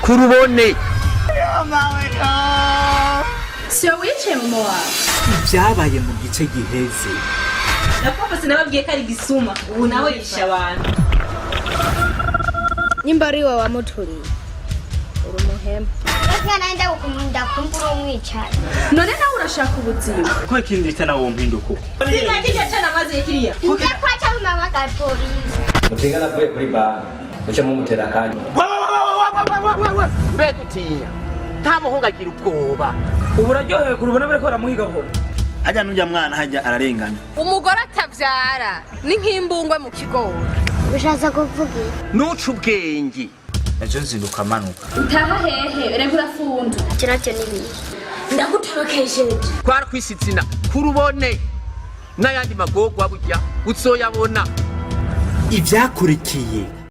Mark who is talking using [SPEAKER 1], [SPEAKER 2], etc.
[SPEAKER 1] kurubone.
[SPEAKER 2] Sio wicaye mu wawe.
[SPEAKER 1] Ibyabaye mu gice giheze.
[SPEAKER 2] Napapa sinababwiye ko ari gisuma. Ubu nawe yisha abantu.
[SPEAKER 3] Nyimba ari wa muturi. Uri muhema.
[SPEAKER 4] Ese naenda kukumunda kumbura umwicaye.
[SPEAKER 2] None nawe urashaka ubuzima.
[SPEAKER 1] Ko ikindi tana wo mpinduko.
[SPEAKER 2] Sinakije cyane amazi yakiriya.
[SPEAKER 4] Nje kwacha mama ka polisi.
[SPEAKER 5] Mutingana vuye kuri bar. Muce mumutera kanya.
[SPEAKER 1] Mbe dutinya. Nta muhungu agira ubwoba. Uburaryohewe kurubona bareko baramuhigaho. Ajya nujya mwana hajya ararengana.
[SPEAKER 3] Umugore atavyara ni nk'imbungwe mu kigori.
[SPEAKER 4] Ushaza kuvuga.
[SPEAKER 1] Nuca ubwenge. Ejo nzinduka manuka.
[SPEAKER 2] Utaha hehe reka urafundu.
[SPEAKER 4] Kiracyo nibi.
[SPEAKER 2] Ndagutorokesheje.
[SPEAKER 1] Kwara kwisitsina kurubone. N'ayandi magogwa burya uzoyabona. Ivyakurikiye